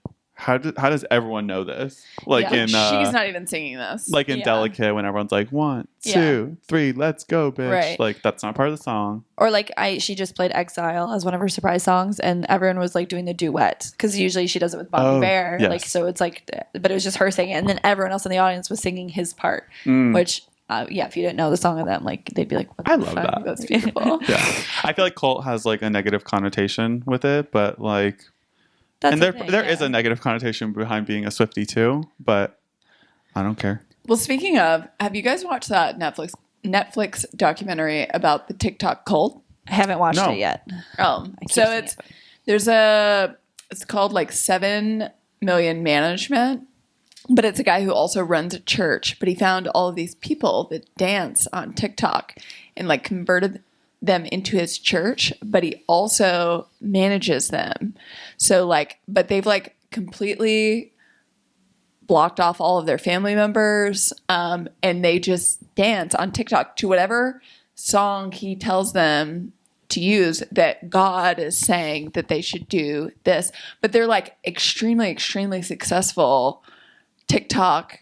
Speaker 1: how does everyone know this? Like
Speaker 3: Yeah.
Speaker 1: in
Speaker 2: She's not even singing this.
Speaker 1: like in
Speaker 3: Yeah.
Speaker 1: Delicate when everyone's like 1, 2, 3, let's go, bitch.
Speaker 3: Right.
Speaker 1: Like that's not part of the song.
Speaker 3: Or like she just played Exile as one of her surprise songs and everyone was like doing the duet because usually she does it with Bon
Speaker 1: Oh,
Speaker 3: Iver.
Speaker 1: yes.
Speaker 3: Like so it's like, but it was just her singing and then everyone else in the audience was singing his part, which if you didn't know the song of them, like they'd be like, what
Speaker 1: I
Speaker 3: the
Speaker 1: love
Speaker 3: fuck?
Speaker 1: that.
Speaker 2: That's beautiful.
Speaker 1: Yeah. I feel like cult has like a negative connotation with it, but like
Speaker 3: That's
Speaker 1: and
Speaker 3: the
Speaker 1: there
Speaker 3: thing,
Speaker 1: is
Speaker 3: yeah.
Speaker 1: a negative connotation behind being a Swiftie too, but I don't care.
Speaker 2: Well, speaking of, have you guys watched that Netflix documentary about the TikTok cult?
Speaker 3: I haven't watched
Speaker 1: No.
Speaker 3: it yet.
Speaker 2: So
Speaker 3: keep seeing
Speaker 2: it's called like 7 Million Management, but it's a guy who also runs a church, but he found all of these people that dance on TikTok and like converted them into his church, but he also manages them. So like, but they've like completely blocked off all of their family members, and they just dance on TikTok to whatever song he tells them to use that God is saying that they should do this. But they're like extremely, extremely successful TikTok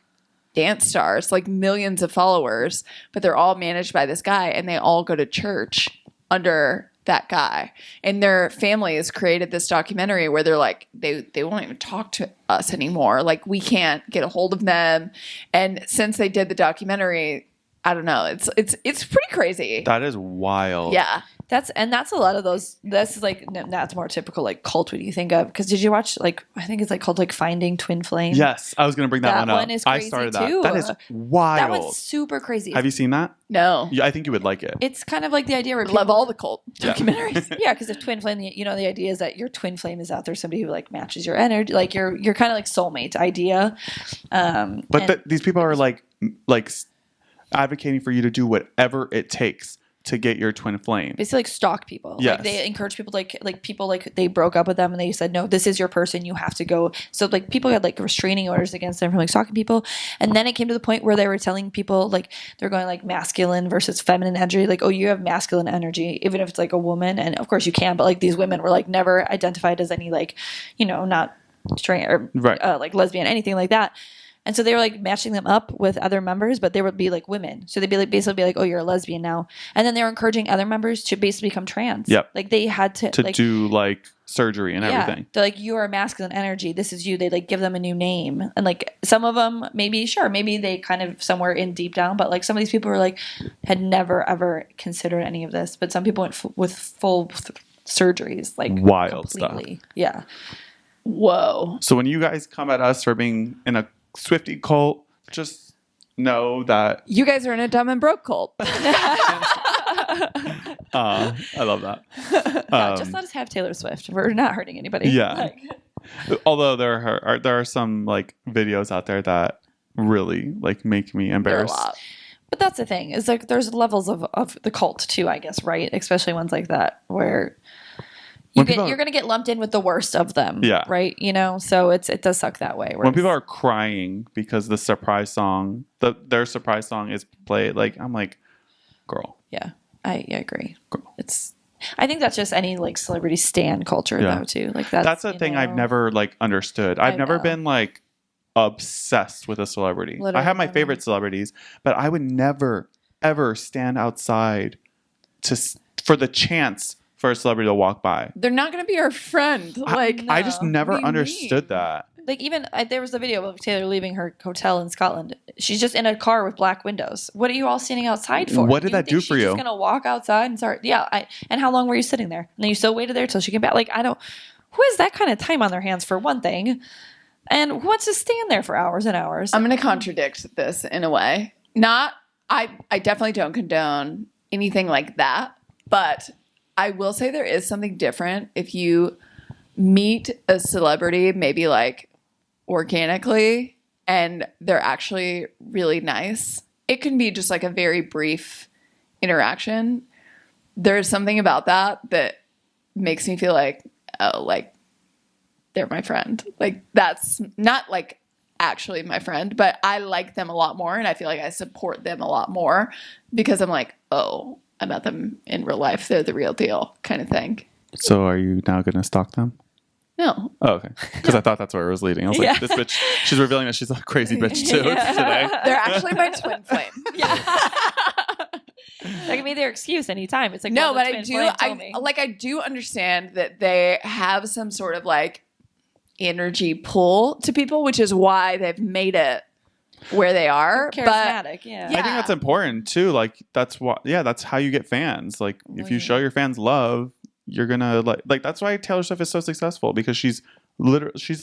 Speaker 2: dance stars, like millions of followers, but they're all managed by this guy and they all go to church under that guy. And their family has created this documentary where they're like, they won't even talk to us anymore. Like, we can't get a hold of them. And since they did the documentary, I don't know. It's pretty crazy.
Speaker 1: That is wild.
Speaker 2: Yeah.
Speaker 3: That's a lot of those. That's like that's more typical like cult. What do you think of? Because did you watch like I think it's like called like Finding Twin Flame?
Speaker 1: Yes, I was gonna bring that one up.
Speaker 3: Is
Speaker 1: I
Speaker 3: crazy
Speaker 1: started
Speaker 3: too.
Speaker 1: that. That is wild.
Speaker 3: That one's super crazy.
Speaker 1: Have you seen that?
Speaker 2: No.
Speaker 1: Yeah, I think you would like it.
Speaker 3: It's kind of like the idea where
Speaker 2: I love all the cult
Speaker 1: Yeah.
Speaker 2: documentaries.
Speaker 3: yeah, because if twin flame, the idea is that your twin flame is out there, somebody who like matches your energy, like you're kind of like soulmate idea.
Speaker 1: But these people are like advocating for you to do whatever it takes to get your twin flame.
Speaker 3: basically like stalk people.
Speaker 1: Yes.
Speaker 3: Like they encourage people like people like they broke up with them and they said, no, this is your person. You have to go. So like people had like restraining orders against them from like stalking people. And then it came to the point where they were telling people like they're going like masculine versus feminine energy. Like, oh, you have masculine energy, even if it's like a woman. And of course you can, but like these women were like never identified as any like, not straight or
Speaker 1: Right.
Speaker 3: like lesbian, anything like that. And so they were like matching them up with other members, but they would be like women. So they'd be like basically be like, oh, you're a lesbian now. And then they were encouraging other members to basically become trans.
Speaker 1: Yep.
Speaker 3: Like they had to like,
Speaker 1: do like surgery and everything.
Speaker 3: they're like, you are a masculine energy. This is you. They like give them a new name. And like some of them, maybe they kind of somewhere in deep down, but like some of these people were like, had never ever considered any of this. But some people went with full surgeries, like
Speaker 1: Wild
Speaker 3: completely.
Speaker 1: stuff.
Speaker 3: Yeah.
Speaker 2: Whoa.
Speaker 1: So when you guys come at us for being in a Swiftie cult, just know that
Speaker 2: You guys are in a dumb and broke cult.
Speaker 1: I love that.
Speaker 3: Just let us have Taylor Swift. We're not hurting anybody.
Speaker 1: Yeah.
Speaker 3: Like,
Speaker 1: Although there are some like videos out there that really like make me
Speaker 2: They're a
Speaker 1: embarrassed.
Speaker 2: lot.
Speaker 3: but that's the thing. Is like there's levels of the cult too, I guess, right? Especially ones like that where you're gonna get lumped in with the worst of them.
Speaker 1: Yeah.
Speaker 3: Right? So it does suck that way.
Speaker 1: When people are crying because the surprise song, their surprise song is played, like I'm like, girl.
Speaker 3: Yeah. I agree.
Speaker 1: Girl.
Speaker 3: I think that's just any like celebrity stan culture
Speaker 1: Yeah.
Speaker 3: though too. Like that's
Speaker 1: a thing I've never like understood. I've never
Speaker 3: know.
Speaker 1: been like obsessed with a celebrity. I
Speaker 3: Literally
Speaker 1: have my
Speaker 3: never.
Speaker 1: favorite celebrities, but I would never ever stand outside for the chance for a celebrity to walk by.
Speaker 2: They're not going to be our friend. Like,
Speaker 1: I just never
Speaker 2: What do you
Speaker 1: understood
Speaker 2: mean?
Speaker 1: that.
Speaker 3: like even there was a video of Taylor leaving her hotel in Scotland. She's just in a car with black windows. What are you all standing outside for?
Speaker 1: What did that
Speaker 3: think
Speaker 1: do for
Speaker 3: she's
Speaker 1: you?
Speaker 3: Just gonna walk outside and start. Yeah. And how long were you sitting there? And then you still waited there till she came back. Like I don't. Who has that kind of time on their hands for one thing? And who wants to stand there for hours and hours?
Speaker 2: I'm going to contradict this in a way. I definitely don't condone anything like that, but I will say there is something different if you meet a celebrity, maybe like organically, and they're actually really nice. It can be just like a very brief interaction. There's something about that makes me feel like, oh, like they're my friend. Like that's not like actually my friend, but I like them a lot more and I feel like I support them a lot more because I'm like, oh, I met them in real life. They're the real deal kind of thing.
Speaker 1: So are you now going to stalk them?
Speaker 2: No.
Speaker 1: Oh, okay. Because I thought that's where it was leading. I was like, this bitch, she's revealing that she's a crazy bitch too today.
Speaker 2: They're actually my twin flame.
Speaker 3: That can be their excuse anytime. It's like
Speaker 2: No,
Speaker 3: well,
Speaker 2: but
Speaker 3: the
Speaker 2: I
Speaker 3: twin
Speaker 2: do.
Speaker 3: flame told me.
Speaker 2: I do understand that they have some sort of like energy pull to people, which is why they've made it where they are.
Speaker 3: Charismatic, yeah.
Speaker 1: I think that's important too. Like that's why, that's how you get fans. Like if you show your fans love, you're gonna like that's why Taylor Swift is so successful because she's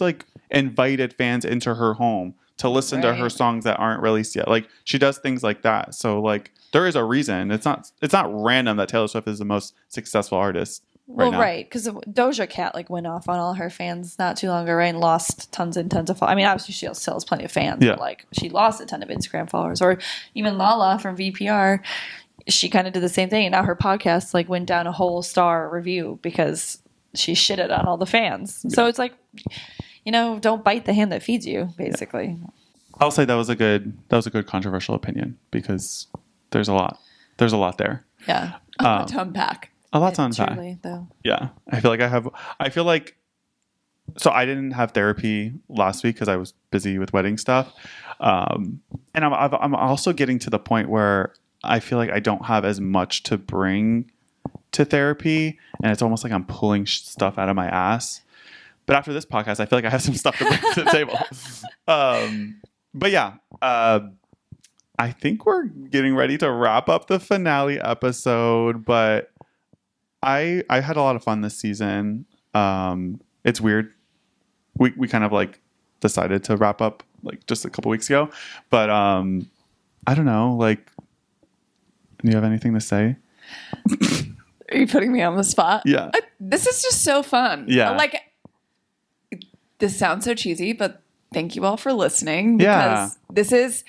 Speaker 1: like invited fans into her home to listen to her songs that aren't released yet. Like she does things like that. So like there is a reason. It's not random that Taylor Swift is the most successful artist right now.
Speaker 3: Right, because Doja Cat like went off on all her fans not too long ago, right, and lost tons and tons of followers. I mean, obviously she still has plenty of fans, but like she lost a ton of Instagram followers. Or even Lala from VPR, she kind of did the same thing, and now her podcast like went down a whole star review because she shitted on all the fans. So it's like, don't bite the hand that feeds you, basically.
Speaker 1: I'll say that was a good controversial opinion because there's a lot there.
Speaker 3: Yeah.
Speaker 2: A lot to unpack.
Speaker 1: A lot to unpack.
Speaker 3: Truly, though.
Speaker 1: Yeah. I feel like so I didn't have therapy last week because I was busy with wedding stuff. And I'm also getting to the point where I feel like I don't have as much to bring to therapy, and it's almost like I'm pulling stuff out of my ass. But after this podcast, I feel like I have some stuff to bring to the table. But yeah, I think we're getting ready to wrap up the finale episode. But I had a lot of fun this season. It's weird. We kind of like decided to wrap up like just a couple weeks ago, but I don't know. Like, do you have anything to say?
Speaker 2: Are you putting me on the spot?
Speaker 1: Yeah.
Speaker 2: This is just so fun.
Speaker 1: Yeah.
Speaker 2: Like, this sounds so cheesy, but thank you all for listening.
Speaker 1: Yeah.
Speaker 2: Because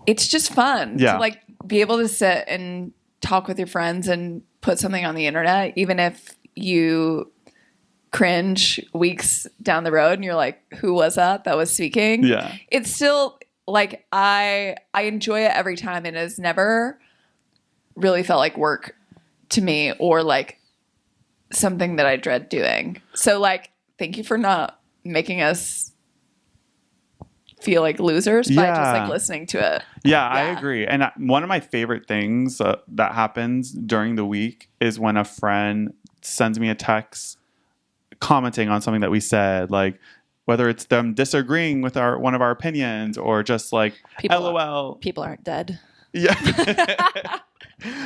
Speaker 2: it's just fun
Speaker 1: Yeah.
Speaker 2: to like be able to sit and talk with your friends and put something on the internet, even if you cringe weeks down the road and you're like, who was that was speaking?
Speaker 1: Yeah.
Speaker 2: It's still like, I enjoy it every time, and it's never really felt like work to me or like something that I dread doing. So like, thank you for not making us feel like losers by just like listening to it.
Speaker 1: Yeah, I agree. And one of my favorite things that happens during the week is when a friend sends me a text commenting on something that we said, like whether it's them disagreeing with one of our opinions or just like LOL.
Speaker 3: People aren't dead.
Speaker 1: Yeah.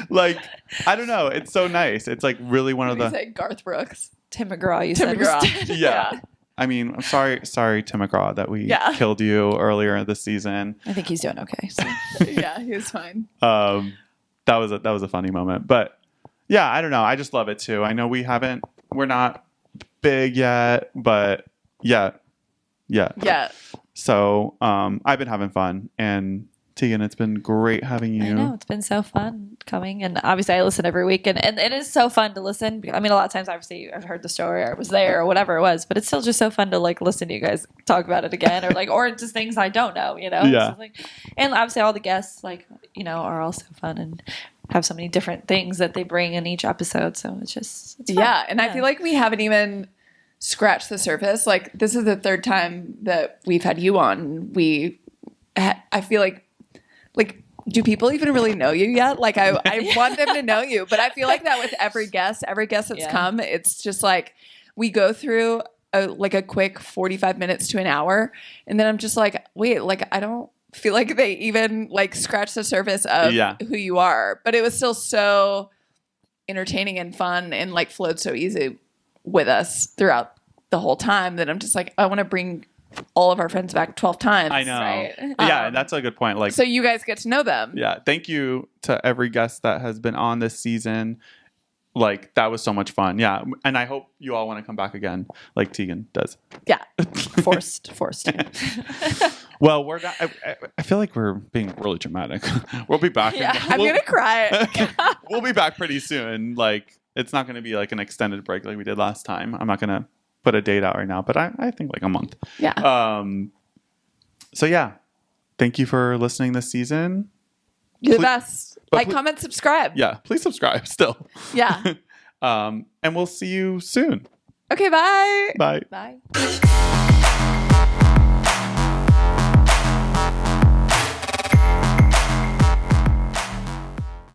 Speaker 1: Like, I don't know. It's so nice. It's like really one of the...
Speaker 2: Say Garth Brooks.
Speaker 3: Tim McGraw,
Speaker 2: Tim McGraw.
Speaker 1: Yeah. I mean, I'm sorry, Tim McGraw, that we killed you earlier this season.
Speaker 3: I think he's doing okay. So.
Speaker 2: Yeah, he was fine.
Speaker 1: That was a funny moment. But yeah, I don't know. I just love it too. I know we're not big yet, but yeah. So I've been having fun, and Tegan, it's been great having you.
Speaker 3: I know, it's been so fun coming, and obviously I listen every week, and it is so fun to listen. I mean, a lot of times obviously I've heard the story or I was there or whatever it was, but it's still just so fun to like listen to you guys talk about it again, or like, or just things I don't know, you know?
Speaker 1: Yeah.
Speaker 3: So like, and obviously all the guests like, you know, are also fun and have so many different things that they bring in each episode. So it's fun.
Speaker 2: Yeah, and I feel like we haven't even scratched the surface. Like, this is the third time that we've had you on. I feel like, do people even really know you yet? Like, I want them to know you, but I feel like that with every guest that's come, it's just like we go through a quick 45 minutes to an hour, and then I'm just like, wait, like I don't feel like they even like scratch the surface of who you are. But it was still so entertaining and fun, and like flowed so easy with us throughout the whole time that I'm just like, I want to bring all of our friends back 12 times.
Speaker 1: I know.
Speaker 2: Right?
Speaker 1: Yeah, and that's a good point. Like,
Speaker 2: so you guys get to know them.
Speaker 1: Yeah. Thank you to every guest that has been on this season. Like, that was so much fun. Yeah. And I hope you all want to come back again, like Tegan does.
Speaker 2: Yeah.
Speaker 3: Forced.
Speaker 1: Well, we're not, I feel like we're being really dramatic. We'll be back.
Speaker 2: Yeah, I'm going to cry.
Speaker 1: We'll be back pretty soon. Like, it's not going to be like an extended break like we did last time. I'm not going to put a date out right now, but I think like a month.
Speaker 2: Yeah.
Speaker 1: So yeah, thank you for listening this season.
Speaker 2: You're the best. Like, comment, subscribe.
Speaker 1: Yeah, please subscribe still.
Speaker 2: Yeah.
Speaker 1: And we'll see you soon.
Speaker 2: Okay, bye.
Speaker 1: Bye.
Speaker 3: Bye.